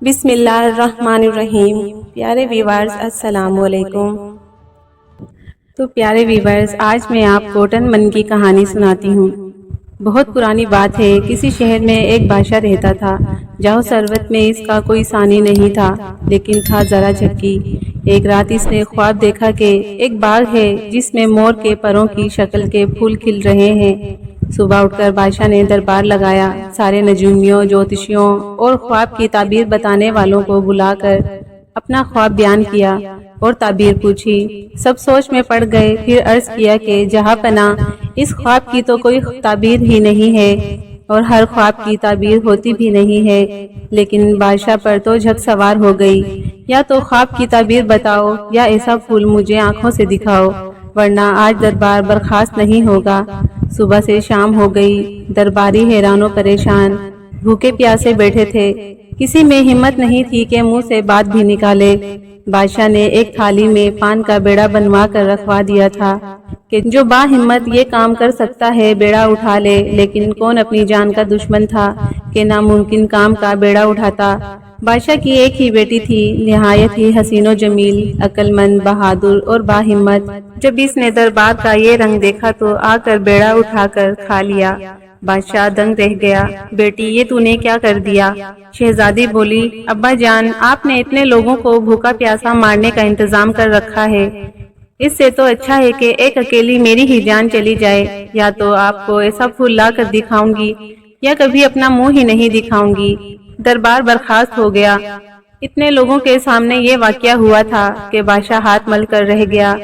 بسم اللہ الرحمن الرحیم۔ پیارے ویورز السلام علیکم۔ تو پیارے ویورز، آج میں آپ کو ٹن من کی کہانی سناتی ہوں۔ بہت پرانی بات ہے، کسی شہر میں ایک بادشاہ رہتا تھا۔ جاہو ثروت میں اس کا کوئی ثانی نہیں تھا، لیکن تھا ذرا جھکی۔ ایک رات اس نے خواب دیکھا کہ ایک باغ ہے جس میں مور کے پروں کی شکل کے پھول کھل رہے ہیں۔ صبح اٹھ کر بادشاہ نے دربار لگایا، سارے نجومیوں، جوتشیوں اور خواب کی تعبیر بتانے والوں کو بلا کر اپنا خواب بیان کیا اور تعبیر پوچھی۔ سب سوچ میں پڑ گئے، پھر عرض کیا کہ جہاں پناہ، اس خواب کی تو کوئی تعبیر ہی نہیں ہے اور ہر خواب کی تعبیر ہوتی بھی نہیں ہے۔ لیکن بادشاہ پر تو جھک سوار ہو گئی، یا تو خواب کی تعبیر بتاؤ یا ایسا پھول مجھے آنکھوں سے دکھاؤ، ورنہ آج دربار برخاست نہیں ہوگا۔ صبح سے شام ہو گئی، درباری حیران و پریشان، بھوکے پیاسے بیٹھے تھے، کسی میں ہمت نہیں تھی کہ منہ سے بات بھی نکالے۔ بادشاہ نے ایک تھالی میں پان کا بیڑا بنوا کر رکھوا دیا تھا کہ جو با ہمت یہ کام کر سکتا ہے بیڑا اٹھا لے، لیکن کون اپنی جان کا دشمن تھا کہ ناممکن کام کا بیڑا اٹھاتا۔ بادشاہ کی ایک ہی بیٹی تھی، نہایت ہی حسین و جمیل، عقل مند، بہادر اور با ہمت۔ جب اس نے دربار کا یہ رنگ دیکھا تو آ کر بیڑا اٹھا کر کھا لیا۔ بادشاہ دنگ رہ گیا، بیٹی یہ تو نے کیا کر دیا؟ شہزادی بولی، ابا جان، آپ نے اتنے لوگوں کو بھوکا پیاسا مارنے کا انتظام کر رکھا ہے، اس سے تو اچھا ہے کہ ایک اکیلی میری ہی جان چلی جائے۔ یا تو آپ کو ایسا پھول لا کر دکھاؤں گی یا کبھی اپنا منہ ہی نہیں دکھاؤں گی۔ دربار برخاست ہو گیا۔ اتنے لوگوں کے سامنے یہ واقعہ ہوا تھا کہ بادشاہ ہاتھ مل کر رہ گیا۔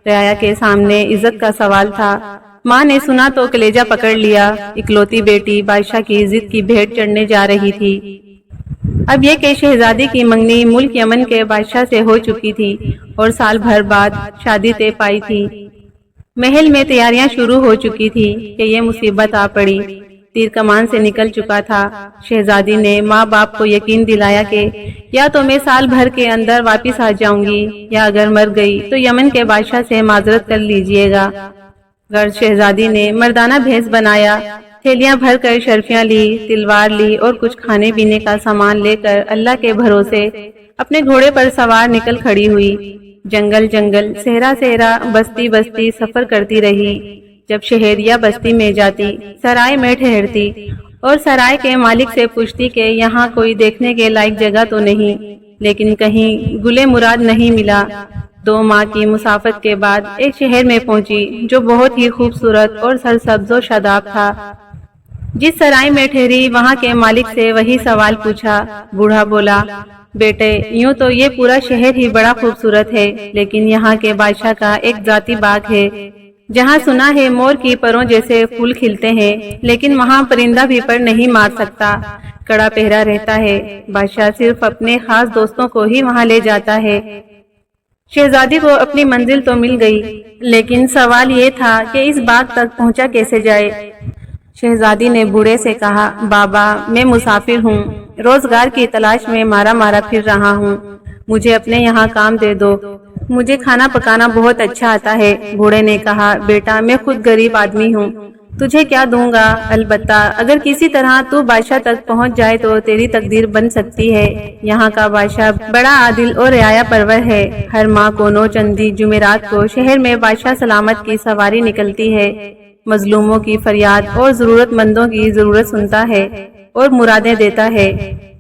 رعایا کے سامنے عزت کا سوال تھا۔ ماں نے سنا تو کلیجہ پکڑ لیا، اکلوتی بیٹی بادشاہ کی عزت کی بھیٹ چڑھنے جا رہی تھی۔ اب یہ کہ شہزادی کی منگنی ملک یمن کے بادشاہ سے ہو چکی تھی اور سال بھر بعد شادی طے پائی تھی۔ محل میں تیاریاں شروع ہو چکی تھی کہ یہ مصیبت آ پڑی۔ تیر کمان سے نکل چکا تھا۔ شہزادی نے ماں باپ کو یقین دلایا کہ یا تو میں سال بھر کے اندر واپس آ جاؤں گی، یا اگر مر گئی تو یمن کے بادشاہ سے معذرت کر لیجئے گا۔ غرض شہزادی نے مردانہ بھیس بنایا، تھیلیاں بھر کر شرفیاں لی، تلوار لی اور کچھ کھانے پینے کا سامان لے کر اللہ کے بھروسے اپنے گھوڑے پر سوار نکل کھڑی ہوئی۔ جنگل جنگل، صحرا صحرا، بستی بستی سفر کرتی رہی۔ جب شہر یا بستی میں جاتی، سرائے میں ٹھہرتی اور سرائے کے مالک سے پوچھتی کہ یہاں کوئی دیکھنے کے لائق جگہ تو نہیں، لیکن کہیں گلے مراد نہیں ملا۔ 2 ماہ کی مسافت کے بعد ایک شہر میں پہنچی جو بہت ہی خوبصورت اور سرسبز و شاداب تھا۔ جس سرائے میں ٹھہری وہاں کے مالک سے وہی سوال پوچھا۔ بوڑھا بولا، بیٹے یوں تو یہ پورا شہر ہی بڑا خوبصورت ہے، لیکن یہاں کے بادشاہ کا ایک ذاتی باغ ہے جہاں سنا ہے مور کی پروں جیسے پھول کھلتے ہیں، لیکن وہاں پرندہ بھی پر نہیں مار سکتا، کڑا پہرا رہتا ہے۔ بادشاہ صرف اپنے خاص دوستوں کو ہی وہاں لے جاتا ہے۔ شہزادی کو اپنی منزل تو مل گئی، لیکن سوال یہ تھا کہ اس باغ تک پہنچا کیسے جائے۔ شہزادی نے بوڑھے سے کہا، بابا میں مسافر ہوں، روزگار کی تلاش میں مارا مارا پھر رہا ہوں، مجھے اپنے یہاں کام دے دو، مجھے کھانا پکانا بہت اچھا آتا ہے۔ بوڑھے نے کہا، بیٹا میں خود غریب آدمی ہوں، تجھے کیا دوں گا، البتہ اگر کسی طرح تو بادشاہ تک پہنچ جائے تو تیری تقدیر بن سکتی ہے۔ یہاں کا بادشاہ بڑا عادل اور رعایا پرور ہے۔ ہر ماہ کو 9 چندی جمعرات کو شہر میں بادشاہ سلامت کی سواری نکلتی ہے، مظلوموں کی فریاد اور ضرورت مندوں کی ضرورت سنتا ہے اور مرادیں دیتا ہے۔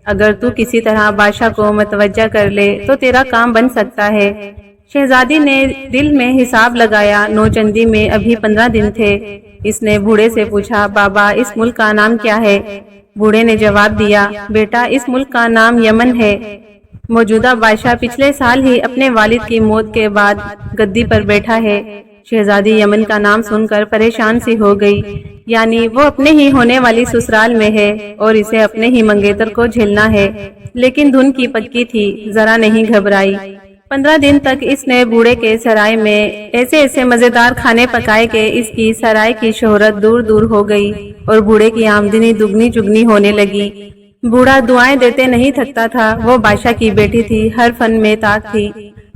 اگر تو کسی طرح بادشاہ کو متوجہ کر لے تو تیرا کام بن سکتا ہے۔ شہزادی نے دل میں حساب لگایا، 9 چندی میں ابھی 15 دن تھے۔ اس نے بوڑھے سے پوچھا، بابا اس ملک کا نام کیا ہے؟ بوڑھے نے جواب دیا، بیٹا اس ملک کا نام یمن ہے۔ موجودہ بادشاہ پچھلے سال ہی اپنے والد کی موت کے بعد گدی پر بیٹھا ہے۔ شہزادی یمن کا نام سن کر پریشان سی ہو گئی، یعنی وہ اپنے ہی ہونے والی سسرال میں ہے اور اسے اپنے ہی منگیتر کو جھیلنا ہے، لیکن دھن کی پکی تھی، ذرا نہیں گھبرائی۔ 15 دن تک اس نے بوڑھے کے سرائے میں ایسے مزیدار کھانے پکائے کہ اس کی سرائے کی شہرت دور دور ہو گئی اور بوڑھے کی آمدنی دگنی چگنی ہونے لگی۔ بوڑھا دعائیں دیتے نہیں تھکتا تھا۔ وہ بادشاہ کی بیٹی تھی، ہر فن میں طاق تھی۔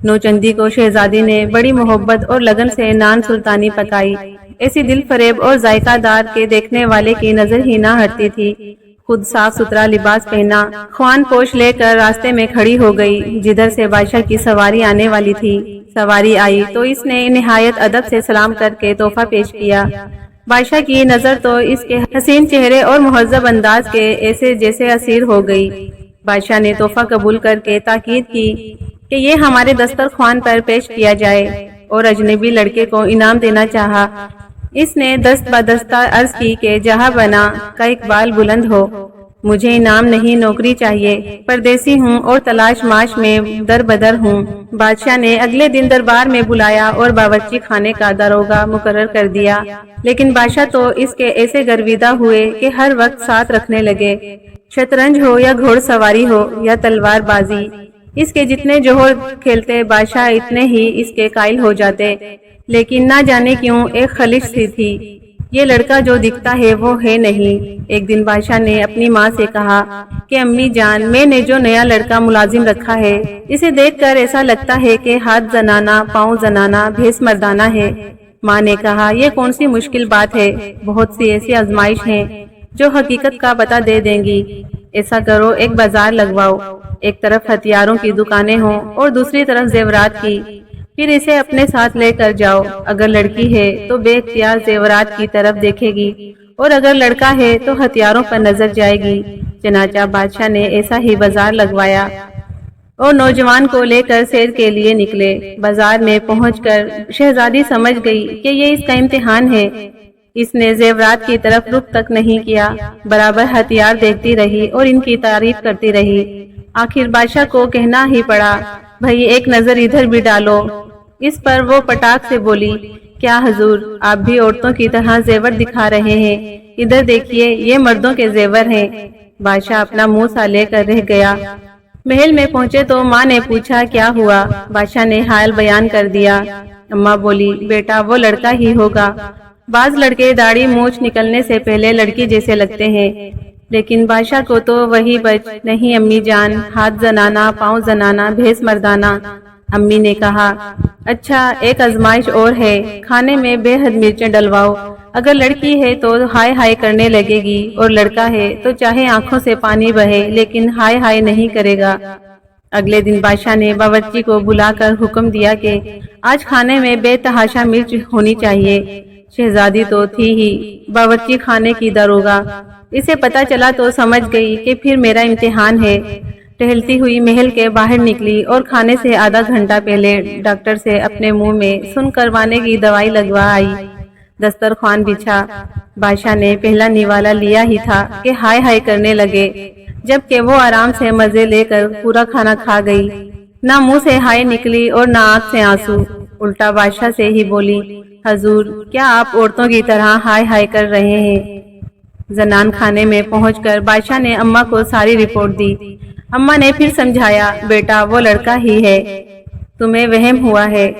9 چندی کو شہزادی نے بڑی محبت اور لگن سے نان سلطانی پکائی، ایسی دل فریب اور ذائقہ دار کے دیکھنے والے کی نظر ہی نہ ہٹتی تھی۔ خود صاف ستھرا لباس پہنا، خوان پوش لے کر راستے میں کھڑی ہو گئی جدھر سے بادشاہ کی سواری آنے والی تھی۔ سواری آئی تو اس نے نہایت ادب سے سلام کر کے تحفہ پیش کیا۔ بادشاہ کی نظر تو اس کے حسین چہرے اور مہذب انداز کے ایسے جیسے اسیر ہو گئی۔ بادشاہ نے تحفہ قبول کر کے تاکید کی کہ یہ ہمارے دسترخوان پر پیش کیا جائے، اور اجنبی لڑکے کو انعام دینا چاہا۔ اس نے دست بدستہ عرض کی کہ جہاں بنا کا اقبال بلند ہو، مجھے انعام نہیں نوکری چاہیے، پردیسی ہوں اور تلاش معاش میں در بدر ہوں۔ بادشاہ نے اگلے دن دربار میں بلایا اور باورچی خانے کا داروغہ مقرر کر دیا، لیکن بادشاہ تو اس کے ایسے گرویدہ ہوئے کہ ہر وقت ساتھ رکھنے لگے۔ شطرنج ہو یا گھوڑ سواری ہو یا تلوار بازی، اس کے جتنے جوہر کھیلتے بادشاہ اتنے ہی اس کے قائل ہو جاتے، لیکن نہ جانے کیوں ایک خلش سی تھی، یہ لڑکا جو دکھتا ہے وہ ہے نہیں۔ ایک دن بادشاہ نے اپنی ماں سے کہا کہ امی جان، میں نے جو نیا لڑکا ملازم رکھا ہے، اسے دیکھ کر ایسا لگتا ہے کہ ہاتھ زنانہ، پاؤں زنانہ، بھیس مردانہ ہے۔ ماں نے کہا یہ کون سی مشکل بات ہے، بہت سی ایسی آزمائش ہیں جو حقیقت کا پتہ دے دیں گی۔ ایسا کرو، ایک بازار لگواؤ، ایک طرف ہتھیاروں کی دکانیں ہوں اور دوسری طرف زیورات کی، پھر اسے اپنے ساتھ لے کر جاؤ۔ اگر لڑکی ہے تو بے اختیار زیورات کی طرف دیکھے گی، اور اگر لڑکا ہے تو ہتھیاروں پر نظر جائے گی۔ چنانچہ بادشاہ نے ایسا ہی بازار لگوایا اور نوجوان کو لے کر سیر کے لیے نکلے۔ بازار میں پہنچ کر شہزادی سمجھ گئی کہ یہ اس کا امتحان ہے۔ اس نے زیورات کی طرف رخ تک نہیں کیا، برابر ہتھیار دیکھتی رہی اور ان کی تعریف کرتی رہی۔ آخر بادشاہ کو کہنا ہی پڑا، بھئی ایک نظر ادھر بھی ڈالو۔ اس پر وہ پٹاخ سے بولی، کیا حضور، آپ بھی عورتوں کی طرح زیور دکھا رہے ہیں؟ ادھر دیکھیے، یہ مردوں کے زیور ہیں۔ بادشاہ اپنا منہ سا لے کر رہ گیا۔ محل میں پہنچے تو ماں نے پوچھا کیا ہوا؟ بادشاہ نے حال بیان کر دیا۔ اماں بولی، بیٹا وہ لڑکا ہی ہوگا، بعض لڑکے داڑھی مونچھ نکلنے سے پہلے لڑکی جیسے لگتے ہیں، لیکن بادشاہ کو تو وہی بچ نہیں امی جان، ہاتھ زنانہ، پاؤں زنانہ، بھیس مردانہ۔ امی نے کہا، اچھا ایک آزمائش اور ہے، کھانے میں بے حد مرچیں ڈلواؤ۔ اگر لڑکی ہے تو ہائے ہائے کرنے لگے گی، اور لڑکا ہے تو چاہے آنکھوں سے پانی بہے لیکن ہائے ہائے نہیں کرے گا۔ اگلے دن بادشاہ نے باورچی کو بلا کر حکم دیا کہ آج کھانے میں بے تحاشا مرچ ہونی چاہیے۔ شہزادی تو تھی ہی باورچی خانے کی داروغہ، اسے پتہ چلا تو سمجھ گئی کہ پھر میرا امتحان ہے۔ ٹہلتی ہوئی محل کے باہر نکلی اور کھانے سے آدھا گھنٹہ پہلے ڈاکٹر سے اپنے منہ میں سن کروانے کی دوائی لگوا آئی۔ دسترخوان بچھا، بادشاہ نے پہلا نوالا لیا ہی تھا کہ ہائے ہائے کرنے لگے، جبکہ وہ آرام سے مزے لے کر پورا کھانا کھا گئی۔ نہ منہ سے ہائے نکلی اور نہ آنکھ سے آنسو، الٹا بادشاہ سے ہی بولی، حضور کیا آپ عورتوں کی طرح ہائے ہائے کر رہے ہیں؟ زنان خانے میں پہنچ کر بادشاہ نے اماں کو ساری رپورٹ دی۔ اماں نے پھر سمجھایا، بیٹا وہ لڑکا ہی ہے، تمہیں وہم ہوا ہے۔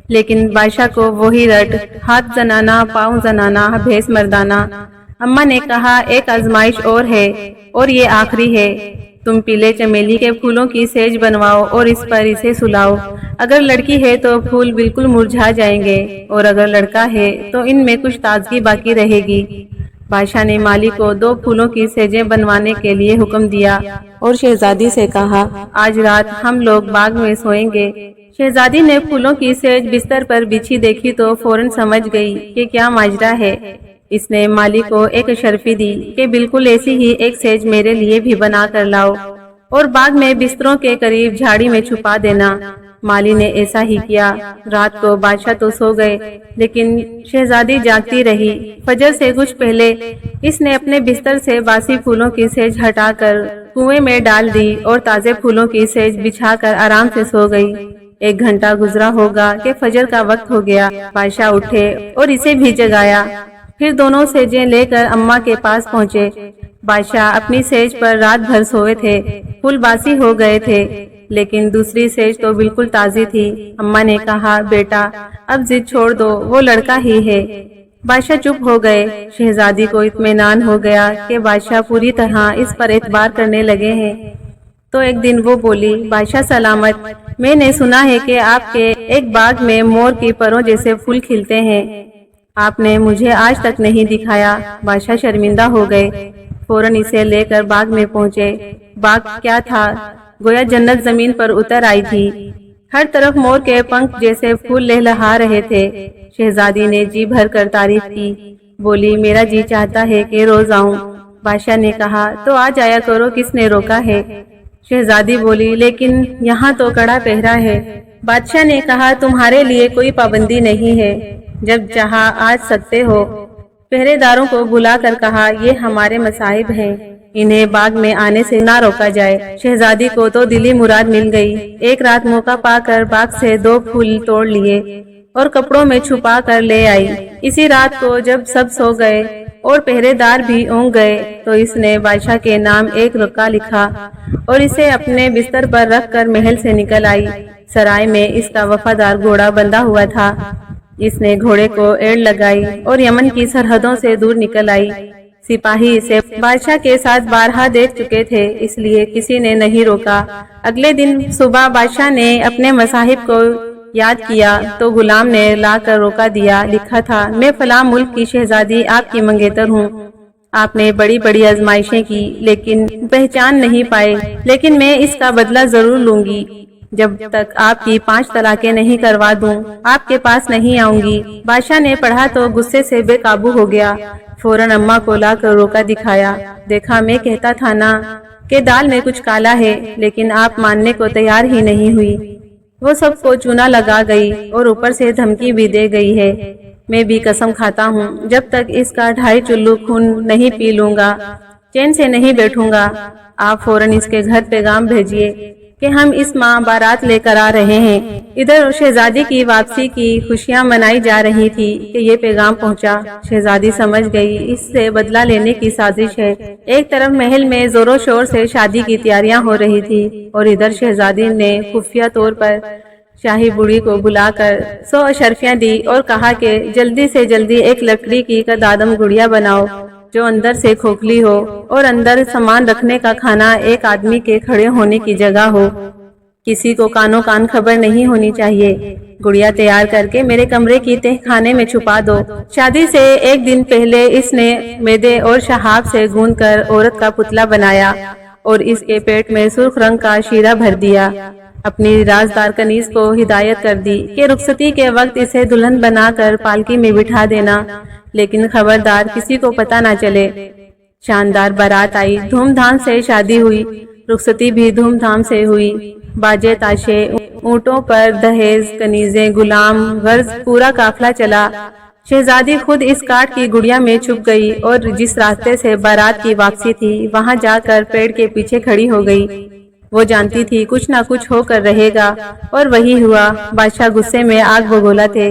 لیکن بادشاہ کو وہی رٹ، ہاتھ زنانہ، پاؤں زنانہ، بھیس مردانہ۔ اماں نے کہا، ایک آزمائش اور ہے، اور یہ آخری ہے۔ تم پیلے چمیلی کے پھولوں کی سیج بنواؤ اور اس پر اسے سلاؤ۔ اگر لڑکی ہے تو پھول بالکل مرجھا جائیں گے، اور اگر لڑکا ہے تو ان میں کچھ تازگی باقی رہے گی۔ بادشاہ نے مالی کو 2 پھولوں کی سیجیں بنوانے کے لیے حکم دیا اور شہزادی سے کہا، آج رات ہم لوگ باغ میں سوئیں گے۔ شہزادی نے پھولوں کی سیج بستر پر بچھی دیکھی تو فوراً سمجھ گئی کہ کیا ماجرا ہے۔ اس نے مالی کو ایک اشرفی دی کہ بالکل ایسی ہی ایک سیج میرے لیے بھی بنا کر لاؤ، اور باغ میں بستروں کے قریب جھاڑی میں چھپا دینا۔ مالی نے ایسا ہی کیا۔ رات کو بادشاہ تو سو گئے، لیکن شہزادی جاگتی رہی۔ فجر سے کچھ پہلے اس نے اپنے بستر سے باسی پھولوں کی سیج ہٹا کر کنویں میں ڈال دی اور تازے پھولوں کی سیج بچھا کر آرام سے سو گئی۔ 1 گھنٹہ گزرا ہوگا کہ فجر کا وقت ہو گیا۔ بادشاہ اٹھے اور اسے بھی جگایا، پھر دونوں سیجیں لے کر اماں کے پاس پہنچے۔ بادشاہ اپنی سیج پر رات بھر سوئے تھے، پھول باسی ہو گئے تھے، لیکن دوسری سیج تو بالکل تازی تھی۔ اماں نے کہا، بیٹا اب ضد چھوڑ دو، وہ لڑکا ہی ہے۔ بادشاہ چپ ہو گئے۔ شہزادی کو اطمینان ہو گیا کہ بادشاہ پوری طرح اس پر اعتبار کرنے لگے ہیں، تو ایک دن وہ بولی، بادشاہ سلامت، میں نے سنا ہے کہ آپ کے ایک باغ میں مور کی پروں جیسے پھول کھلتے ہیں، آپ نے مجھے آج تک نہیں دکھایا۔ بادشاہ شرمندہ ہو گئے۔ فوراً اسے لے کر باغ میں پہنچے۔ باغ کیا تھا، گویا جنت زمین پر اتر آئی تھی۔ ہر طرف مور کے پنکھ جیسے پھول لہلہا رہے تھے۔ شہزادی نے جی بھر کر تعریف کی، بولی میرا جی چاہتا ہے کہ روز آؤں۔ بادشاہ نے کہا تو آ جایا کرو، کس نے روکا ہے؟ شہزادی بولی لیکن یہاں تو کڑا پہرا ہے۔ بادشاہ نے کہا تمہارے لیے کوئی پابندی نہیں ہے، جب چاہا آ سکتے ہو۔ پہرے داروں کو بلا کر کہا یہ ہمارے مصاحب ہیں، انہیں باغ میں آنے سے نہ روکا جائے۔ شہزادی کو تو دلی مراد مل گئی۔ ایک رات موقع پا کر باغ سے 2 پھول توڑ لیے اور کپڑوں میں چھپا کر لے آئی۔ اسی رات کو جب سب سو گئے اور پہرے دار بھی اونگ گئے تو اس نے بادشاہ کے نام ایک رقعہ لکھا اور اسے اپنے بستر پر رکھ کر محل سے نکل آئی۔ سرائے میں اس کا وفادار گھوڑا بندھا ہوا تھا۔ اس نے گھوڑے کو ایڑ لگائی اور یمن کی سرحدوں سے دور نکل آئی۔ سپاہی اسے بادشاہ کے ساتھ بارہا دیکھ چکے تھے، اس لیے کسی نے نہیں روکا۔ اگلے دن صبح بادشاہ نے اپنے مصاحب کو یاد کیا تو غلام نے لا کر روکا دیا۔ لکھا تھا میں فلاں ملک کی شہزادی آپ کی منگیتر ہوں۔ آپ نے بڑی بڑی آزمائشیں کی لیکن پہچان نہیں پائے، لیکن میں اس کا بدلہ ضرور لوں گی۔ جب تک آپ کی 5 طلاقیں نہیں کروا دوں آپ کے پاس نہیں آؤں گی۔ بادشاہ نے پڑھا تو غصے سے بے قابو ہو گیا۔ فوراً اماں کو لا کر روکا دکھایا۔ دیکھا میں کہتا تھا نا کہ دال میں کچھ کالا ہے، لیکن آپ ماننے کو تیار ہی نہیں ہوئی۔ وہ سب کو چونا لگا گئی اور اوپر سے دھمکی بھی دے گئی ہے۔ میں بھی قسم کھاتا ہوں جب تک اس کا 2.5 چلو خون نہیں پی لوں گا چین سے نہیں بیٹھوں گا۔ آپ فوراً اس کے گھر پیغام بھیجیے کہ ہم اس ماہ بارات لے کر آ رہے ہیں۔ ادھر شہزادی کی واپسی کی خوشیاں منائی جا رہی تھی کہ یہ پیغام پہنچا۔ شہزادی سمجھ گئی اس سے بدلہ لینے کی سازش ہے۔ ایک طرف محل میں زور و شور سے شادی کی تیاریاں ہو رہی تھی اور ادھر شہزادی نے خفیہ طور پر شاہی بوڑھی کو بلا کر 100 اشرفیاں دی اور کہا کہ جلدی سے جلدی ایک لکڑی کی کدادم گڑیا بناؤ جو اندر سے کھوکھلی ہو اور اندر سامان رکھنے کا کھانا ایک آدمی کے کھڑے ہونے کی جگہ ہو۔ کسی کو کانوں کان خبر نہیں ہونی چاہیے۔ گڑیا تیار کر کے میرے کمرے کی تہ خانے میں چھپا دو۔ شادی سے 1 دن پہلے اس نے میدے اور شہاب سے گوندھ کر عورت کا پتلا بنایا اور اس کے پیٹ میں سرخ رنگ کا شیرہ بھر دیا۔ اپنی رازدار کنیز کو ہدایت کر دی کہ رخصتی کے وقت اسے دلہن بنا کر پالکی میں بٹھا دینا، لیکن خبردار کسی کو پتہ نہ چلے۔ شاندار بارات آئی، دھوم دھام سے شادی ہوئی، رخصتی بھی دھوم دھام سے ہوئی۔ باجے تاشے، اونٹوں پر دہیز، کنیزیں، غلام، غرض پورا قافلہ چلا۔ شہزادی خود اس کاٹ کی گڑیا میں چھپ گئی اور جس راستے سے بارات کی واپسی تھی وہاں جا کر پیڑ کے پیچھے کھڑی ہو گئی۔ وہ جانتی تھی کچھ نہ کچھ ہو کر رہے گا اور وہی ہوا۔ بادشاہ غصے میں آگ بگولا تھے۔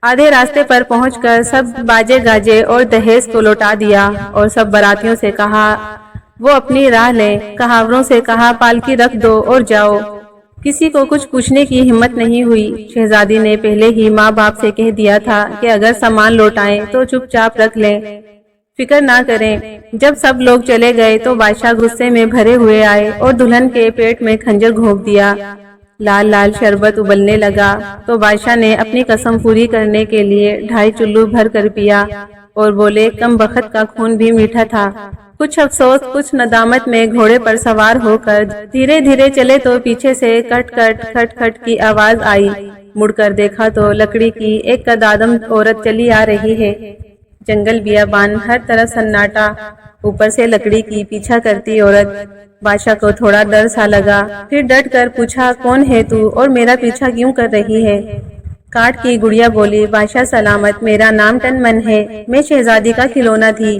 آدھے راستے پر پہنچ کر سب باجے گاجے اور دہیز کو لوٹا دیا اور سب براتیوں سے کہا وہ اپنی راہ لیں۔ کہاوروں سے کہا پالکی رکھ دو اور جاؤ۔ کسی کو کچھ پوچھنے کی ہمت نہیں ہوئی۔ شہزادی نے پہلے ہی ماں باپ سے کہہ دیا تھا کہ اگر سامان لوٹائیں تو چپ چاپ رکھ لیں، فکر نہ کریں۔ جب سب لوگ چلے گئے تو بادشاہ غصے میں بھرے ہوئے آئے اور دلہن کے پیٹ میں خنجر گھونپ دیا۔ لال لال شربت ابلنے لگا تو بادشاہ نے اپنی قسم پوری کرنے کے لیے 2.5 چلو بھر کر پیا اور بولے کم بخت کا خون بھی میٹھا تھا۔ کچھ افسوس کچھ ندامت میں گھوڑے پر سوار ہو کر دھیرے دھیرے چلے تو پیچھے سے کٹ کٹ کھٹ کھٹ کی آواز آئی۔ مڑ کر دیکھا تو لکڑی کی ایک کدادم عورت چلی آ رہی ہے۔ جنگل بیابان، ہر طرف سناٹا، اوپر سے لکڑی کی پیچھا کرتی عورت۔ بادشاہ کو تھوڑا ڈر سا لگا، پھر ڈٹ کر پوچھا کون ہے تو اور میرا پیچھا کیوں کر رہی ہے؟ کاٹ کی گڑیا بولی بادشاہ سلامت، میرا نام ٹن من ہے، میں شہزادی کا کھلونا تھی،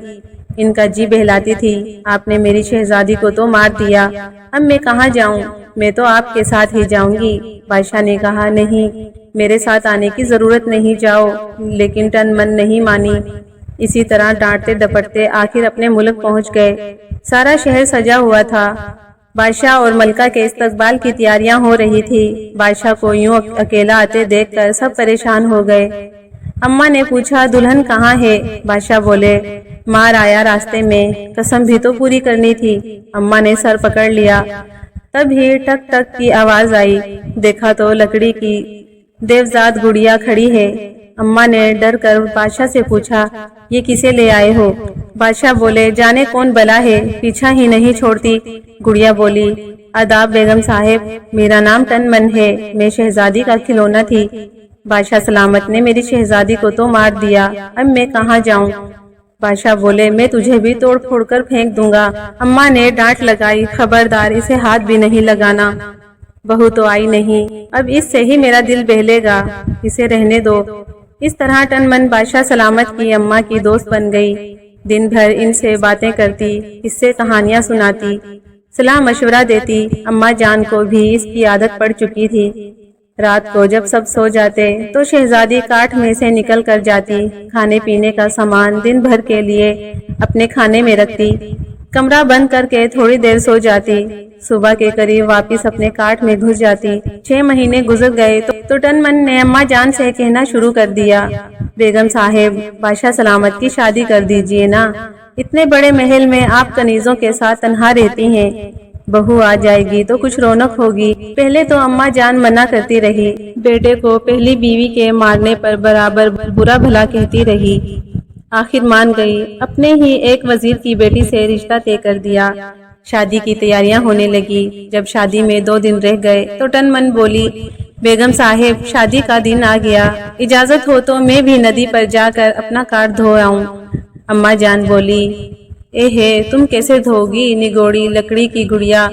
ان کا جی بہلاتی تھی، آپ نے میری شہزادی کو تو مار دیا، اب میں کہاں جاؤں؟ میں تو آپ کے ساتھ ہی جاؤں گی۔ بادشاہ نے کہا نہیں، میرے ساتھ آنے کی ضرورت نہیں، جاؤ، لیکن ٹن من نہیں مانی۔ اسی طرح ڈانٹتے ڈپٹتے آخر اپنے ملک پہنچ گئے۔ سارا شہر سجا ہوا تھا۔ بادشاہ اور ملکہ کے استقبال کی تیاریاں ہو رہی تھی۔ بادشاہ کو یوں اکیلا آتے دیکھ کر سب پریشان ہو گئے۔ اماں نے پوچھا دلہن کہاں ہے؟ بادشاہ بولے مار آیا راستے میں، قسم بھی تو پوری کرنی تھی۔ اماں نے سر پکڑ لیا۔ تب ہی ٹک ٹک کی آواز آئی۔ دیکھا تو لکڑی کی دیوزاد گڑیا کھڑی ہے۔ اماں نے ڈر کر بادشاہ سے پوچھا یہ کسے لے آئے ہو؟ بادشاہ بولے جانے کون بلا ہے، پیچھا ہی نہیں چھوڑتی۔ گڑیا بولی آداب بیگم صاحب، میرا نام ٹن من ہے، میں شہزادی کا کھلونا تھی۔ بادشاہ سلامت نے میری شہزادی کو تو مار دیا، اب میں کہاں جاؤں؟ بادشاہ بولے میں تجھے بھی توڑ پھوڑ کر پھینک دوں گا۔ اماں نے ڈانٹ لگائی خبردار اسے ہاتھ بھی نہیں لگانا، بہو تو آئی نہیں، اب اس سے ہی میرا دل بہلے گا، اسے رہنے دو۔ اس طرح ٹن من بادشاہ سلامت کی اماں کی دوست بن گئی، دن بھر ان سے باتیں کرتی، اس سے کہانیاں سناتی، صلاح مشورہ دیتی۔ اماں جان کو بھی اس کی عادت پڑ چکی تھی۔ رات کو جب سب سو جاتے تو شہزادی کاٹ میں سے نکل کر جاتی، کھانے پینے کا سامان دن بھر کے لیے اپنے کھانے میں رکھتی، کمرہ بند کر کے تھوڑی دیر سو جاتی، صبح کے قریب واپس اپنے کاٹ میں گھس جاتی۔ 6 مہینے گزر گئے تو ٹن من نے اماں جان سے کہنا شروع کر دیا بیگم صاحب بادشاہ سلامت کی شادی کر دیجئے نا، اتنے بڑے محل میں آپ کنیزوں کے ساتھ تنہا رہتی ہیں، بہو آ جائے گی تو کچھ رونق ہوگی۔ پہلے تو اماں جان منع کرتی رہی، بیٹے کو پہلی بیوی کے مارنے پر برابر برا بھلا کہتی رہی، آخر مان گئی، اپنے ہی ایک وزیر کی بیٹی سے رشتہ طے کر دیا۔ شادی کی تیاریاں ہونے لگی۔ جب شادی میں 2 دن رہ گئے تو ٹن من بولی بیگم صاحب شادی کا دن آ گیا، اجازت ہو تو میں بھی ندی پر جا کر اپنا کاٹ دھو آؤں۔ اماں جان بولی ہے تم کیسے دھو گی نگوڑی لکڑی کی گڑیا،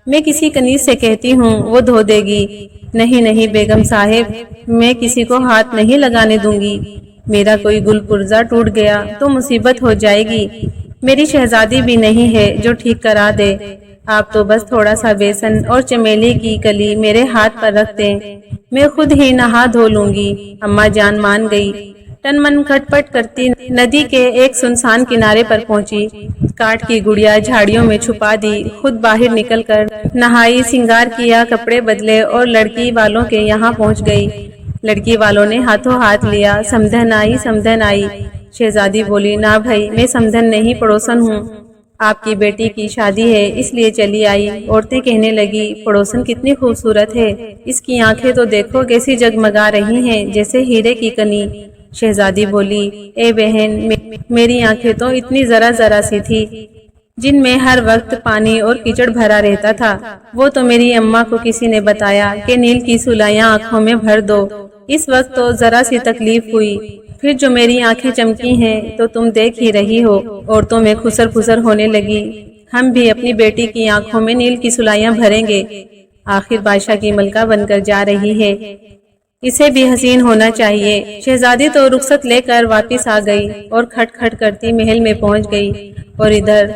میں کسی کنیز سے کہتی ہوں وہ دھو دے گی۔ نہیں نہیں بیگم صاحب، میں کسی کو ہاتھ نہیں لگانے دوں گی، میرا کوئی گل پرزہ ٹوٹ گیا تو مصیبت ہو جائے گی، میری شہزادی بھی نہیں ہے جو ٹھیک کرا دے، آپ تو بس تھوڑا سا بیسن اور چمیلی کی کلی میرے ہاتھ پر رکھ دیں، میں خود ہی نہا دھو لوں گی۔ اماں جان مان گئی۔ ٹن من کھٹ پٹ کرتی ندی کے ایک سنسان کنارے پر پہنچی، کاٹ کی گڑیا جھاڑیوں میں چھپا دی، خود باہر نکل کر نہائی، سنگار کیا، کپڑے بدلے اور لڑکی والوں کے یہاں پہنچ گئی۔ لڑکی والوں نے ہاتھوں ہاتھ لیا، سمدھن آئی سمدھن آئی۔ شہزادی بولی نہ بھائی میں سمدھن نہیں پڑوسن ہوں، آپ کی بیٹی کی شادی ہے اس لیے چلی آئی۔ عورتیں کہنے لگی پڑوسن کتنی خوبصورت ہے، اس کی آنکھیں تو دیکھو کیسی جگمگا رہی ہیں جیسے ہیرے کی کنی۔ شہزادی بولی اے بہن میری آنکھیں تو اتنی ذرا ذرا سی تھی جن میں ہر وقت پانی اور کیچڑ بھرا رہتا تھا، وہ تو میری اماں کو کسی نے بتایا کہ نیل کی سلائیاں آنکھوں میں بھر دو، اس وقت تو ذرا سی تکلیف ہوئی، پھر جو میری آنکھیں چمکی ہیں تو تم دیکھ ہی رہی ہو، عورتوں میں خسر پھسر ہونے لگی، ہم بھی اپنی بیٹی کی آنکھوں میں نیل کی سلائیاں بھریں گے، آخر بادشاہ کی ملکہ بن کر جا رہی ہے، اسے بھی حسین ہونا چاہیے۔ شہزادی تو رخصت لے کر واپس آ گئی اور کھٹ کھٹ کرتی محل میں پہنچ گئی، اور ادھر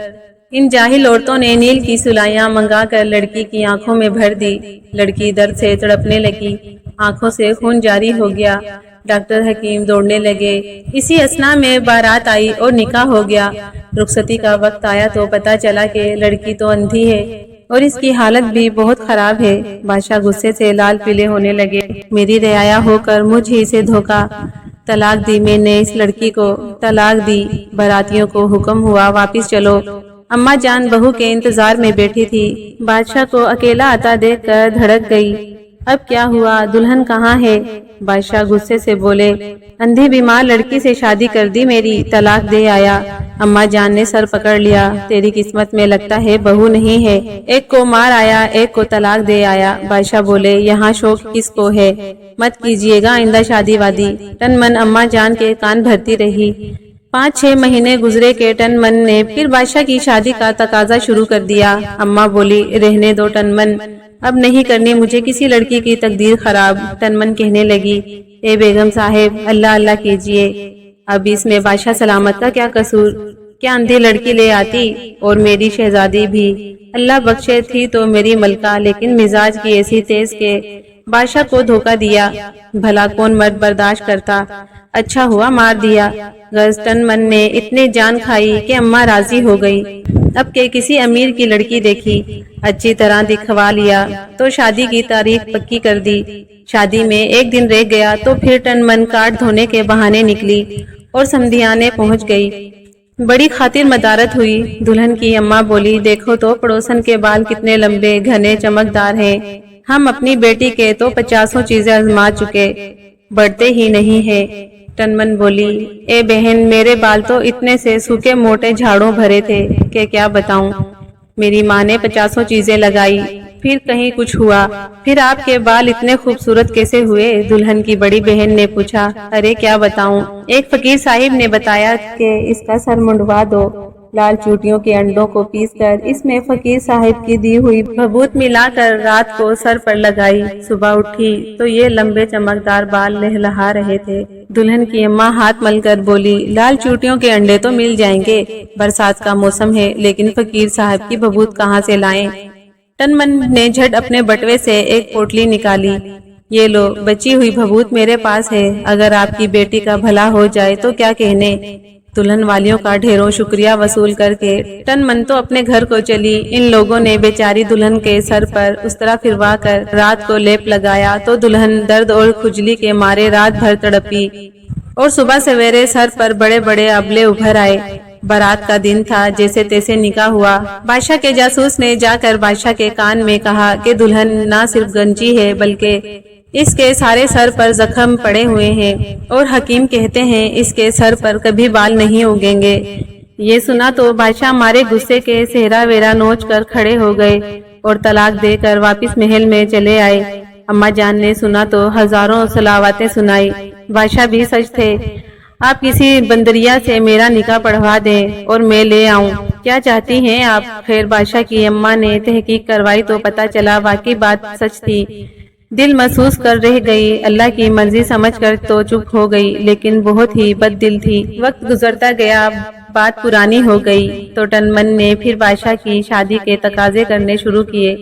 ان جاہل عورتوں نے نیل کی سلائیاں منگا کر لڑکی کی آنکھوں میں بھر دی، لڑکی درد سے تڑپنے لگی، آنکھوں سے خون جاری ہو گیا، ڈاکٹر حکیم دوڑنے لگے، اسی اثنا میں بارات آئی اور نکاح ہو گیا۔ رخصتی کا وقت آیا تو پتہ چلا کہ لڑکی تو اندھی ہے اور اس کی حالت بھی بہت خراب ہے۔ بادشاہ غصے سے لال پیلے ہونے لگے، میری رعایا ہو کر مجھ ہی سے دھوکا، طلاق دی میں نے اس لڑکی کو، طلاق دی۔ براتیوں کو حکم ہوا واپس چلو۔ اماں جان بہو کے انتظار میں بیٹھی تھی، بادشاہ کو اکیلا آتا دیکھ کر دھڑک گئی، اب کیا ہوا، دلہن کہاں ہے؟ بادشاہ غصے سے بولے اندھی بیمار لڑکی سے شادی کر دی میری، طلاق دے آیا۔ اماں جان نے سر پکڑ لیا، تیری قسمت میں لگتا ہے بہو نہیں ہے، ایک کو مار آیا ایک کو طلاق دے آیا۔ بادشاہ بولے یہاں شوق کس کو ہے، مت کیجیے گا آئندہ شادی وادی۔ ٹن من اماں جان کے کان بھرتی رہی۔ 5-6 مہینے گزرے کہ ٹن من نے پھر بادشاہ کی شادی کا تقاضا شروع کر دیا۔ اماں بولی رہنے دو ٹن من، اب نہیں کرنی مجھے کسی لڑکی کی تقدیر خراب۔ ٹن من کہنے لگی اے بیگم صاحب اللہ اللہ کیجئے، اب اس میں بادشاہ سلامت کا کیا قصور، کیا اندھی لڑکی لے آتی، اور میری شہزادی بھی اللہ بخشے تھی تو میری ملکہ، لیکن مزاج کی ایسی تیز کہ بادشاہ کو دھوکہ دیا، بھلا کون مرد برداشت کرتا، اچھا ہوا مار دیا۔ غرض ٹن من نے اتنے جان کھائی کہ اماں راضی ہو گئی، اب کہ کسی امیر کی لڑکی دیکھی، اچھی طرح دکھوا لیا تو شادی کی تاریخ پکی کر دی۔ شادی میں 1 دن رہ گیا تو پھر ٹن من کاٹ دھونے کے بہانے نکلی اور سمدھیانے پہنچ گئی، بڑی خاطر مدارت ہوئی۔ دلہن کی اماں بولی دیکھو تو پڑوسن کے بال کتنے لمبے گھنے چمکدار ہیں، ہم اپنی بیٹی کے تو 50 چیزیں آزما چکے، بڑھتے ہی نہیں ہیں۔ ٹنمن بولی، اے بہن، میرے بال تو اتنے سے سوکھے موٹے جھاڑوں بھرے تھے کہ کیا بتاؤں۔ میری ماں نے 50 چیزیں لگائی، پھر کہیں کچھ ہوا۔ پھر آپ کے بال اتنے خوبصورت کیسے ہوئے؟ دلہن کی بڑی بہن نے پوچھا۔ ارے کیا بتاؤں، ایک فقیر صاحب نے بتایا کہ اس کا سر منڈوا دو، لال چیونٹیوں کے انڈوں کو پیس کر اس میں فقیر صاحب کی دی ہوئی بھبوت ملا کر رات کو سر پر لگائی، صبح اٹھی تو یہ لمبے چمکدار بال لہلہا رہے تھے۔ دلہن کی اماں ہاتھ مل کر بولی، لال چیونٹیوں کے انڈے تو مل جائیں گے، برسات کا موسم ہے، لیکن فقیر صاحب کی بھبوت کہاں سے لائیں؟ ٹنمن نے جھٹ اپنے بٹوے سے ایک پوٹلی نکالی۔ یہ لو، بچی ہوئی بھبوت میرے پاس ہے، اگر آپ کی بیٹی کا بھلا ہو جائے تو کیا کہنے۔ دلہن والیوں کا ڈھیروں شکریہ وصول کر کے ٹنمن تو اپنے گھر کو چلی۔ ان لوگوں نے بیچاری دلہن کے سر پر استرا پھروا کر رات کو لیپ لگایا تو دلہن درد اور کھجلی کے مارے رات بھر تڑپی اور صبح سویرے سر پر بڑے بڑے ابلے ابھر آئے۔ برات کا دن تھا، جیسے تیسے نکاح ہوا۔ بادشاہ کے جاسوس نے جا کر بادشاہ کے کان میں کہا کہ دلہن نہ صرف گنجی ہے بلکہ اس کے سارے سر پر زخم پڑے ہوئے ہیں، اور حکیم کہتے ہیں اس کے سر پر کبھی بال نہیں اگیں گے۔ یہ سنا تو بادشاہ مارے غصے کے صحرا ویرا نوچ کر کھڑے ہو گئے اور طلاق دے کر واپس محل میں چلے آئے۔ اماں جان نے سنا تو ہزاروں صلواتیں سنائی۔ بادشاہ بھی سچ تھے، آپ کسی بندریا سے میرا نکاح پڑھوا دیں اور میں لے آؤں۔ کیا چاہتی ہیں آپ؟ خیر بادشاہ کی اماں نے تحقیق کروائی تو پتہ چلا واقعی بات سچ تھی۔ دل محسوس کر رہ گئی، اللہ کی مرضی سمجھ کر تو چپ ہو گئی، لیکن بہت ہی بد دل تھی۔ وقت گزرتا گیا، بات پرانی ہو گئی تو ٹنمن نے پھر بادشاہ کی شادی کے تقاضے کرنے شروع کیے۔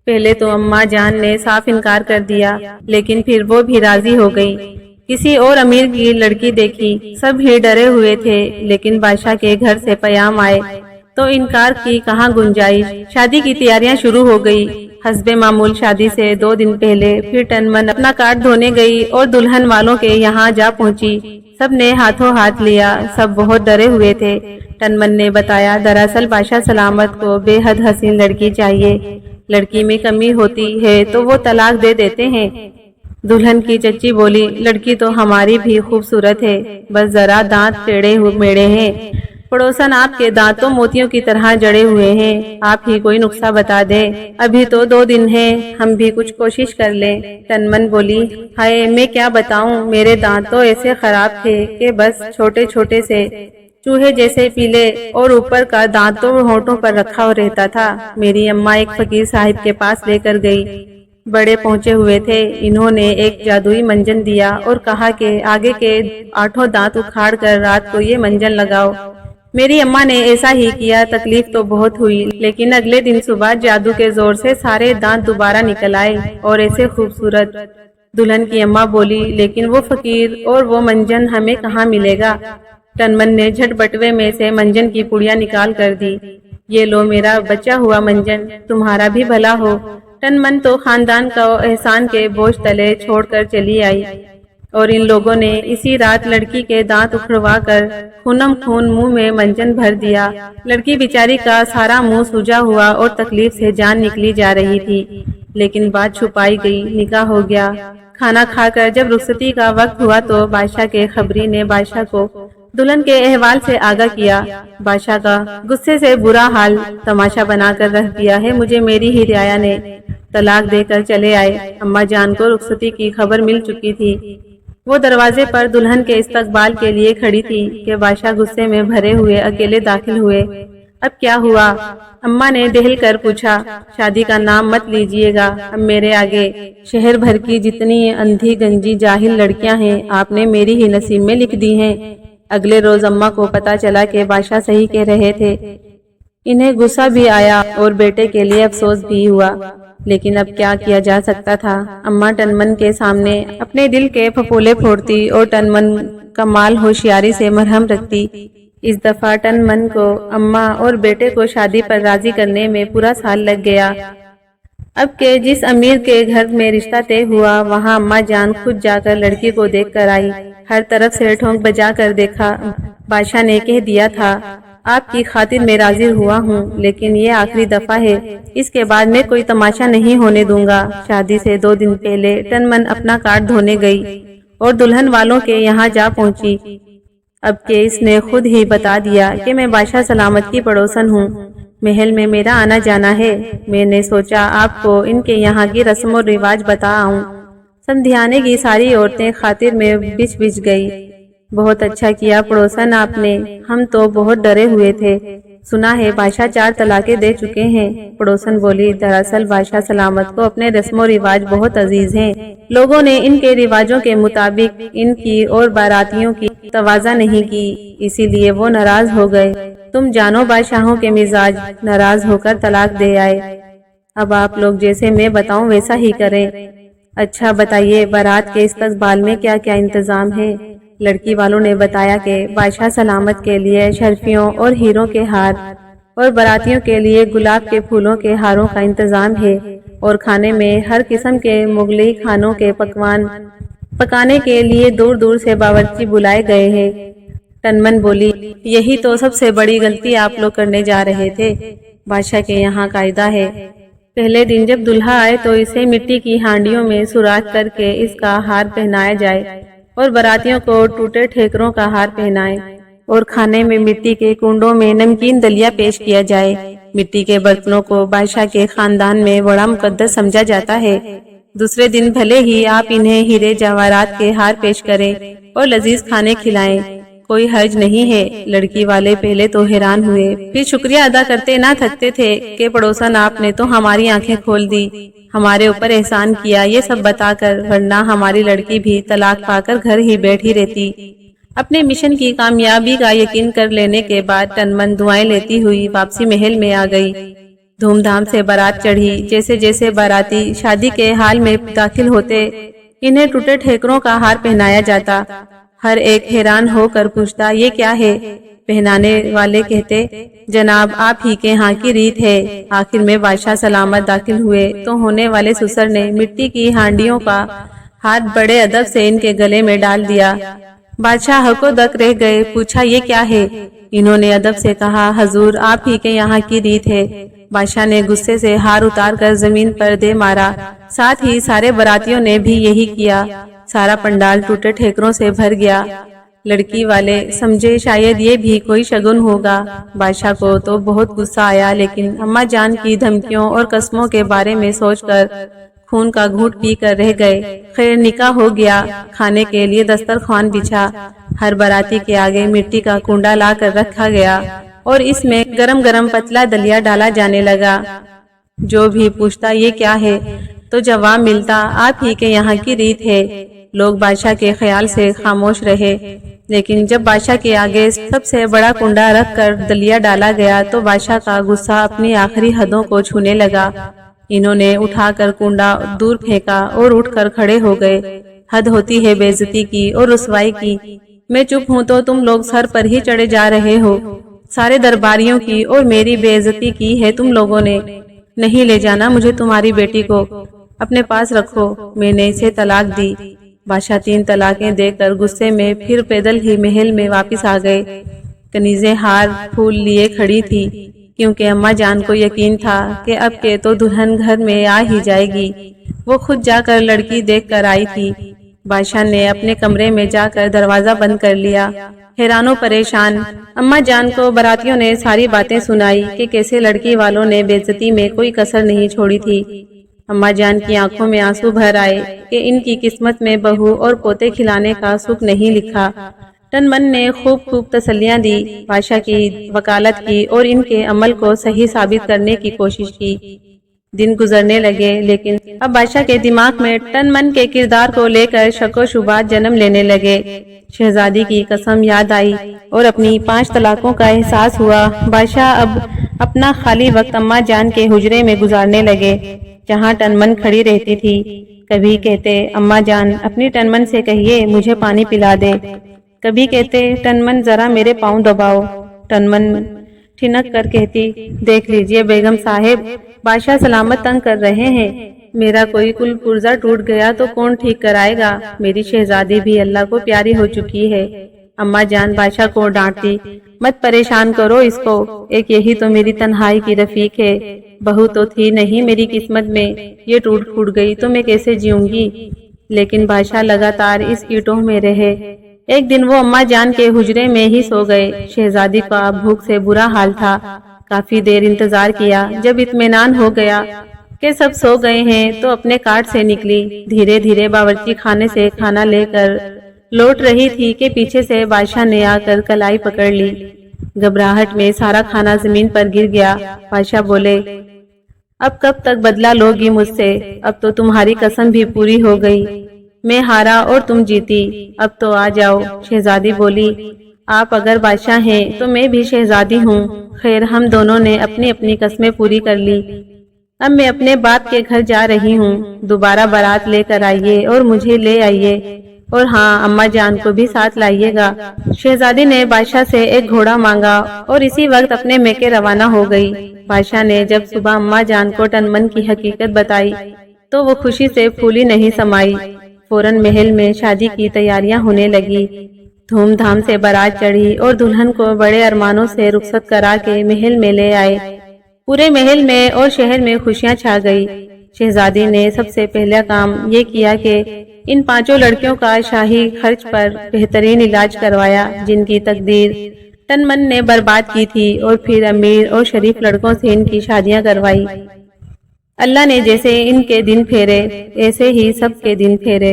پہلے تو اماں جان نے صاف انکار کر دیا، لیکن پھر وہ بھی راضی ہو گئی۔ کسی اور امیر کی لڑکی دیکھی، سب ہی ڈرے ہوئے تھے، لیکن بادشاہ کے گھر سے پیام آئے تو انکار کی کہاں گنجائش۔ شادی کی تیاریاں شروع ہو گئی۔ حسب معمول شادی سے 2 دن پہلے پھر ٹنمن اپنا کارڈ دھونے گئی اور دلہن والوں کے یہاں جا پہنچی۔ سب نے ہاتھوں ہاتھ لیا، سب بہت ڈرے ہوئے تھے۔ ٹنمن نے بتایا، دراصل بادشاہ سلامت کو بے حد حسین لڑکی چاہیے، لڑکی میں کمی ہوتی ہے تو وہ طلاق دے دیتے ہیں۔ دلہن کی چچی بولی، لڑکی تو ہماری بھی خوبصورت ہے، بس ذرا دانت ٹیڑھے میڑے ہیں۔ پڑوسن، آپ کے دانت تو موتیوں کی طرح جڑے ہوئے ہیں، آپ ہی کوئی نسخہ بتا دیں، ابھی تو 2 دن ہیں، ہم بھی کچھ کوشش کر لیں۔ ٹنمن بولی، ہائے میں کیا بتاؤں، میرے دانت تو ایسے خراب تھے کہ بس چھوٹے چھوٹے سے چوہے جیسے پیلے، اور اوپر کا دانت تو ہونٹوں پر رکھا رہتا تھا۔ میری اماں ایک فقیر صاحب کے پاس لے کر گئی، بڑے پہنچے ہوئے تھے۔ انہوں نے ایک جادوئی منجن دیا اور کہا کہ آگے کے 8 دانت اکھاڑ کر رات کو یہ منجن لگاؤ۔ میری اماں نے ایسا ہی کیا، تکلیف تو بہت ہوئی، لیکن اگلے دن صبح جادو کے زور سے سارے دانت دوبارہ نکل آئے اور ایسے خوبصورت۔ دلہن کی اماں بولی، لیکن وہ فقیر اور وہ منجن ہمیں کہاں ملے گا؟ ٹنمن نے جھٹ بٹوے میں سے منجن کی پڑیاں نکال کر دی۔ یہ لو میرا بچا ہوا منجن، تمہارا بھی بھلا ہو۔ ٹنمن تو خاندان کا احسان کے بوجھ تلے چھوڑ کر چلی آئی، اور ان لوگوں نے اسی رات لڑکی کے دانت اکھڑوا کر خونم خون منہ میں منجن بھر دیا۔ لڑکی بیچاری کا سارا منہ سوجا ہوا اور تکلیف سے جان نکلی جا رہی تھی، لیکن بات چھپائی گئی، نکاح ہو گیا۔ کھانا کھا کر جب رخصتی کا وقت ہوا تو بادشاہ کے خبری نے بادشاہ کو دلہن کے احوال سے آگاہ کیا۔ بادشاہ کا غصے سے برا حال تماشا بنا کر رکھ دیا ہے مجھے میری ہی رعایا نے۔ طلاق دے کر چلے آئے۔ اماں جان کو رخصتی کی خبر مل چکی تھی، وہ دروازے پر دلہن کے استقبال کے لیے کھڑی تھی کہ بادشاہ غصے میں بھرے ہوئے اکیلے داخل ہوئے۔ اب کیا ہوا؟ اماں نے دہل کر پوچھا۔ شادی کا نام مت لیجیے گا، اب میرے آگے شہر بھر کی جتنی اندھی گنجی جاہل لڑکیاں ہیں آپ نے میری ہی نصیب میں لکھ دی ہیں۔ اگلے روز اماں کو پتا چلا کہ بادشاہ صحیح کہہ رہے تھے۔ انہیں غصہ بھی آیا اور بیٹے کے لیے افسوس بھی ہوا، لیکن اب کیا کیا جا سکتا تھا؟ اماں ٹنمن کے سامنے اپنے دل کے پھپھولے پھوڑتی اور ٹنمن کمال ہوشیاری سے مرہم رکھتی۔ اس دفعہ ٹنمن کو اماں اور بیٹے کو شادی پر راضی کرنے میں پورا سال لگ گیا۔ اب کہ جس امیر کے گھر میں رشتہ طے ہوا، وہاں اماں جان خود جا کر لڑکی کو دیکھ کر آئی۔ ہر طرف سے ٹھونک بجا کر دیکھا۔ بادشاہ نے کہہ دیا تھا، آپ کی خاطر میں راضی ہوا ہوں، لیکن یہ آخری دفعہ ہے، اس کے بعد میں کوئی تماشا نہیں ہونے دوں گا۔ شادی سے 2 دن پہلے ٹنمن اپنا کارڈ دھونے گئی اور دلہن والوں کے یہاں جا پہنچی۔ اب کہ اس نے خود ہی بتا دیا کہ میں بادشاہ سلامت کی پڑوسن ہوں، محل میں میرا آنا جانا ہے، میں نے سوچا آپ کو ان کے یہاں کی رسم و رواج بتاؤں۔ سمدھیانے کی ساری عورتیں خاطر میں بچ گئی۔ بہت اچھا کیا پڑوسن آپ نے، ہم تو بہت ڈرے ہوئے تھے، سنا ہے بادشاہ 4 طلاقیں دے چکے ہیں۔ پڑوسن بولی، دراصل بادشاہ سلامت کو اپنے رسم و رواج بہت عزیز ہیں، لوگوں نے ان کے رواجوں کے مطابق ان کی اور باراتیوں کی توازہ نہیں کی، اسی لیے وہ ناراض ہو گئے۔ تم جانو بادشاہوں کے مزاج، ناراض ہو کر طلاق دے آئے۔ اب آپ لوگ جیسے میں بتاؤں ویسا ہی کریں۔ اچھا بتائیے بارات کے استقبال میں کیا کیا انتظام ہے؟ لڑکی والوں نے بتایا کہ بادشاہ سلامت کے لیے شرفیوں اور ہیروں کے ہار، اور براتیوں کے لیے گلاب کے پھولوں کے ہاروں کا انتظام ہے، اور کھانے میں ہر قسم کے مغلئی کھانوں کے پکوان پکانے کے لیے دور دور سے باورچی بلائے گئے ہیں۔ ٹنمن بولی، یہی تو سب سے بڑی غلطی آپ لوگ کرنے جا رہے تھے۔ بادشاہ کے یہاں قاعدہ ہے، پہلے دن جب دلہا آئے تو اسے مٹی کی ہانڈیوں میں سوراخ کر کے اس کا ہار پہنایا جائے، اور براتیوں کو ٹوٹے ٹھیکروں کا ہار پہنائے، اور کھانے میں مٹی کے کنڈوں میں نمکین دلیا پیش کیا جائے۔ مٹی کے برتنوں کو بادشاہ کے خاندان میں بڑا مقدس سمجھا جاتا ہے۔ دوسرے دن بھلے ہی آپ انہیں ہیرے جواہرات کے ہار پیش کریں اور لذیذ کھانے کھلائیں، کوئی حرج نہیں ہے۔ لڑکی والے پہلے تو حیران ہوئے، پھر شکریہ ادا کرتے نہ تھکتے تھے کہ پڑوسن آپ نے تو ہماری آنکھیں کھول دی، ہمارے اوپر احسان کیا یہ سب بتا کر، ورنہ ہماری لڑکی بھی طلاق پا کر گھر ہی بیٹھی رہتی۔ اپنے مشن کی کامیابی کا یقین کر لینے کے بعد ٹنمن دعائیں لیتی ہوئی واپسی محل میں آ گئی۔ دھوم دھام سے بارات چڑھی۔ جیسے جیسے باراتی شادی کے حال میں داخل ہوتے، انہیں ٹوٹے ٹھیکروں کا ہار پہنایا جاتا۔ ہر ایک حیران ہو کر پوچھتا، یہ کیا ہے؟ پہنانے والے کہتے، جناب آپ ہی کے ہاں کی ریت ہے۔ آخر میں بادشاہ سلامت داخل ہوئے تو ہونے والے سسر نے مٹی کی ہانڈیوں کا ہار بڑے ادب سے ان کے گلے میں ڈال دیا۔ بادشاہ حق و دک رہ گئے، پوچھا یہ کیا ہے؟ انہوں نے ادب سے کہا، حضور آپ ہی کے یہاں کی ریت ہے۔ بادشاہ نے غصے سے ہار اتار کر زمین پر دے مارا، ساتھ ہی سارے براتیوں نے بھی یہی کیا۔ سارا پنڈال ٹوٹے ٹھیکروں سے بھر گیا۔ لڑکی والے سمجھے شاید یہ بھی کوئی شگن ہوگا۔ بادشاہ کو تو بہت غصہ آیا، لیکن اماں جان کی دھمکیوں اور قسموں کے بارے میں سوچ کر خون کا گھونٹ پی کر رہ گئے۔ خیر نکاح ہو گیا۔ کھانے کے لیے دسترخوان بچھا، ہر باراتی کے آگے مٹی کا کنڈا لا کر رکھا گیا، اور اس میں گرم گرم پتلا دلیا ڈالا جانے لگا۔ جو بھی پوچھتا یہ کیا ہے تو جواب ملتا، آپ ہی کے یہاں کی ریت ہے۔ لوگ بادشاہ کے خیال سے خاموش رہے، لیکن جب بادشاہ کے آگے سب سے بڑا کنڈا رکھ کر دلیا ڈالا گیا تو بادشاہ کا غصہ اپنی آخری حدوں کو چھونے لگا۔ انہوں نے اٹھا کر کنڈا دور پھینکا اور اٹھ کر کھڑے ہو گئے۔ حد ہوتی ہے بے عزتی کی اور رسوائی کی، میں چپ ہوں تو تم لوگ سر پر ہی چڑھے جا رہے ہو۔ سارے درباریوں کی اور میری بے عزتی کی ہے تم لوگوں نے۔ نہیں لے جانا مجھے تمہاری بیٹی کو، اپنے پاس رکھو، میں نے اسے طلاق دی۔ بادشاہ 3 طلاقیں دے کر غصے میں پھر پیدل ہی محل میں واپس آ گئے۔ کنیزیں ہار پھول لیے کھڑی تھی، کیونکہ اماں جان کو یقین تھا کہ اب کے تو دلہن گھر میں آ ہی جائے گی۔ وہ خود جا کر لڑکی دیکھ کر آئی تھی۔ بادشاہ نے اپنے کمرے میں جا کر دروازہ بند کر لیا۔ حیران و پریشان اماں جان کو براتیوں نے ساری باتیں سنائی کہ کیسے لڑکی والوں نے بے عزتی میں کوئی کسر نہیں چھوڑی تھی۔ اماں جان کی آنکھوں میں آنسو بھر آئے کہ ان کی قسمت میں بہو اور پوتے کھلانے کا سکھ نہیں لکھا۔ ٹنمن نے خوب تسلیاں دی، بادشاہ کی وکالت کی اور ان کے عمل کو صحیح ثابت کرنے کی کوشش کی۔ دن گزرنے لگے، لیکن اب بادشاہ کے دماغ میں ٹنمن کے کردار کو لے کر شک و شبہات جنم لینے لگے۔ شہزادی کی قسم یاد آئی اور اپنی 5 طلاقوں کا احساس ہوا۔ بادشاہ اب اپنا خالی وقت اماں جان کے حجرے میں گزارنے لگے، جہاں ٹنمن کھڑی رہتی تھی۔ کبھی کہتے، اماں جان اپنی ٹنمن سے کہیے مجھے پانی پلا دے۔ کبھی کہتے، ٹنمن ذرا میرے پاؤں دباؤ۔ ٹنمن ٹھنک کر کہتی، دیکھ لیجئے بیگم صاحب، بادشاہ سلامت تنگ کر رہے ہیں، میرا کوئی کل پرزہ ٹوٹ گیا تو کون ٹھیک کرائے گا؟ میری شہزادی بھی اللہ کو پیاری ہو چکی ہے۔ اماں جان بادشاہ کو ڈانٹتی، مت پریشان کرو اس کو، ایک یہی تو میری تنہائی کی رفیق ہے، بہو تو تھی نہیں میری قسمت میں، یہ ٹوٹ پھوٹ گئی تو میں کیسے جیوں گی؟ لیکن بادشاہ لگاتار اس اینٹوں میں رہے۔ ایک دن وہ اماں جان کے حجرے میں ہی سو گئے۔ شہزادی کا بھوک سے برا حال تھا۔ کافی دیر انتظار کیا۔ جب اطمینان ہو گیا کہ سب سو گئے ہیں تو اپنے کاٹ سے نکلی۔ دھیرے دھیرے باورچی خانے سے کھانا لے کر لوٹ رہی تھی کہ پیچھے سے بادشاہ نے آ کر کلائی پکڑ لی۔ گھبراہٹ میں سارا کھانا زمین پر گر گیا۔ بادشاہ بولے، اب کب تک بدلہ لوگی مجھ سے؟ اب تو تمہاری قسم بھی پوری ہو گئی۔ میں ہارا اور تم جیتی، اب تو آ جاؤ۔ شہزادی بولی، آپ اگر بادشاہ ہیں تو میں بھی شہزادی ہوں۔ خیر، ہم دونوں نے اپنی اپنی قسمیں پوری کر لی۔ اب میں اپنے باپ کے گھر جا رہی ہوں۔ دوبارہ بارات لے کر آئیے اور مجھے لے آئیے، اور ہاں، اماں جان کو بھی ساتھ لائیے گا۔ شہزادی نے بادشاہ سے ایک گھوڑا مانگا اور اسی وقت اپنے میکے روانہ ہو گئی۔ بادشاہ نے جب صبح اماں جان کو تن من کی حقیقت بتائی تو وہ خوشی سے پھولی نہیں سمائی۔ فوراً محل میں شادی کی تیاریاں ہونے لگی۔ دھوم دھام سے بارات چڑھی اور دلہن کو بڑے ارمانوں سے رخصت کرا کے محل میں لے آئے۔ پورے محل میں اور شہر میں خوشیاں چھا گئی۔ شہزادی نے سب سے پہلا کام یہ کیا کہ ان 5 لڑکیوں کا شاہی خرچ پر بہترین علاج کروایا جن کی تقدیر تن من نے برباد کی تھی، اور پھر امیر اور شریف لڑکوں سے ان کی شادیاں کروائی۔ اللہ نے جیسے ان کے دن پھیرے ایسے ہی سب کے دن پھیرے،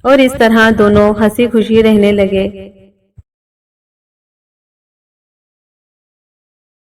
اور اس طرح دونوں ہنسی خوشی رہنے لگے۔